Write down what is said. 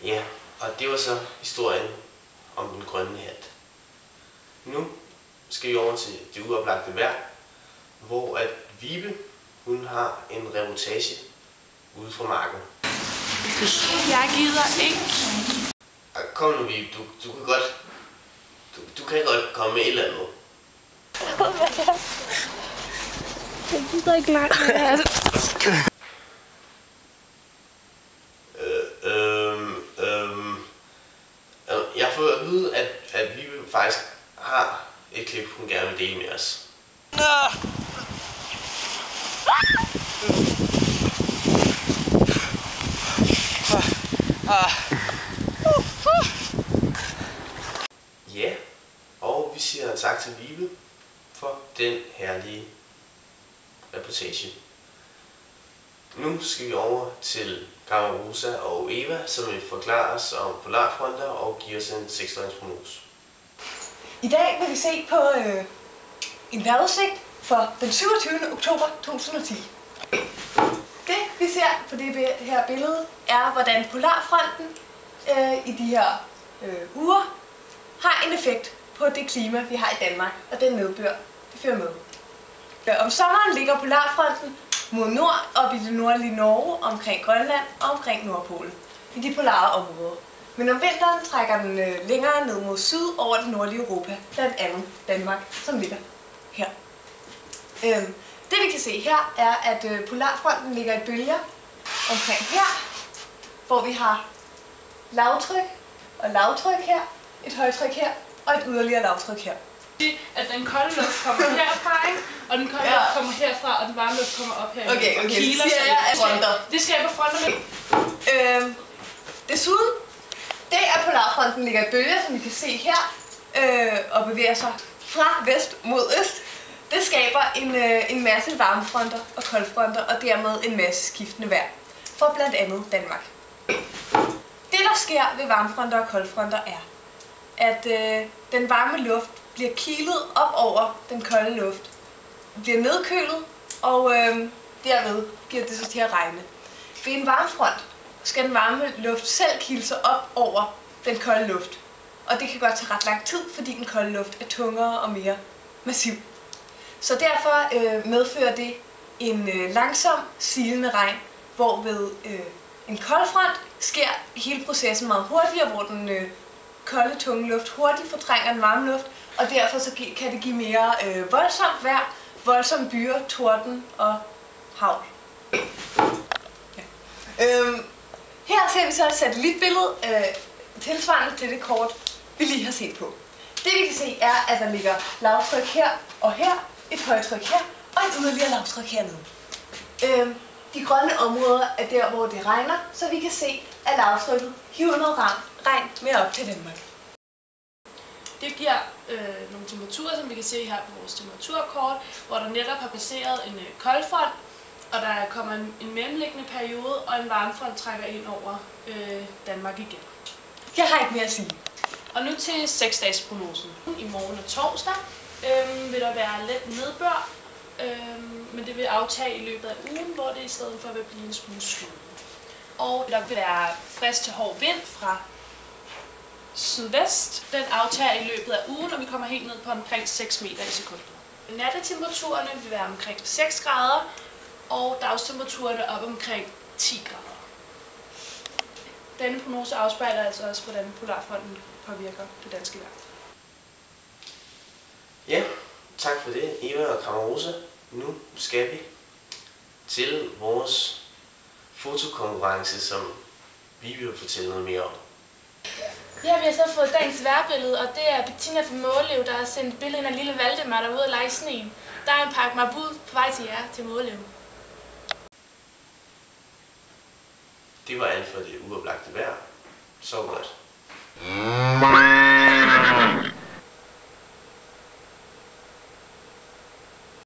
Ja, og det var så historien om den grønne hat. Nu skal vi over til det uoplagte vejr, hvor at Vibe, hun har en reportage ude fra marken. Jeg gider ikke. Kom nu, Vibe, du kan godt komme med et eller andet. Jeg gider ikke langt mere. Jeg har fået at vide, at Vibe faktisk har et klip, hun gerne vil dele med os. Ja, og vi siger tak til Vibe for den herlige reportage. Nu skal vi over til Camerosa og Eva, som vil forklare os om polarfronter og give os en 6-døgnsprognose. I dag vil vi se på en vejrudsigt for den 27. oktober 2010. Det vi ser på det her billede er, hvordan polarfronten i de her uger har en effekt på det klima, vi har i Danmark, og den nedbør, det fører med. Om sommeren ligger polarfronten mod nord, op i det nordlige Norge, omkring Grønland og omkring Nordpolen, i de polare områder. Men om vinteren trækker den længere ned mod syd over det nordlige Europa, blandt andet Danmark, som ligger her. Det vi kan se her er, at polarfronten ligger i bølger omkring her, hvor vi har lavtryk og lavtryk her, et højtryk her og et yderligere lavtryk her. At den kolde luft kommer herfra, ikke? Og den kolde luft kommer herfra, og den varme luft kommer op her. Okay, så siger jeg, at fronter. Det skaber fronter. Desuden, det er polarfronten ligger i bølger, som vi kan se her, og bevæger sig fra vest mod øst. Det skaber en masse varmefronter og koldfronter, og dermed en masse skiftende vejr for blandt andet Danmark. Det, der sker ved varmefronter og koldfronter, er, at den varme luft bliver kilet op over den kolde luft, bliver nedkølet, og derved giver det sig til at regne. Ved en varmefront skal den varme luft selv kile sig op over den kolde luft, og det kan godt tage ret lang tid, fordi den kolde luft er tungere og mere massiv. Så derfor medfører det en langsom, silende regn, hvorved en koldfront sker hele processen meget hurtigere, hvor den kolde, tunge luft hurtigt fortrænger den varme luft, og derfor så kan det give mere voldsomt vejr, voldsomme byer, torden og hagl. Ja. Her ser vi så et satellitbillede tilsvarende til det kort, vi lige har set på. Det vi kan se er, at der ligger lavtryk her og her, et højtryk her og et yderligere lavtryk hernede. De grønne områder er der, hvor det regner, så vi kan se, at lavtrykket hiver noget regn med op til Danmark. Det giver nogle temperaturer, som vi kan se her på vores temperaturkort, hvor der netop har passeret en koldfront, og der kommer en mellemliggende periode, og en varmefront trækker ind over Danmark igen. Jeg har ikke mere at sige. Og nu til 6-dagesprognosen. I morgen og torsdag vil der være let nedbør, men det vil aftage i løbet af ugen, hvor det i stedet for vil blive en smule slud. Og der vil være frisk til hård vind fra sydvest. Den aftager i løbet af ugen, og vi kommer helt ned på omkring 6 meter i sekundet. Nattetemperaturerne vil være omkring 6 grader, og dagstemperaturerne op omkring 10 grader. Denne prognose afspejler altså også, hvordan polarfronten påvirker det danske vejr. Ja, tak for det, Eva og Camerosa. Nu skal vi til vores fotokonkurrence, som vi vil fortælle noget mere om. Ja, vi har så fået dagens vejrbillede, og det er Bettina fra Måløv, der har sendt billeder af en lille Valdemar, der er ude at lege i sneen. Der er en pakke marbud på vej til jer til Måløv. Det var alt for det uoplagte vejr. Så godt.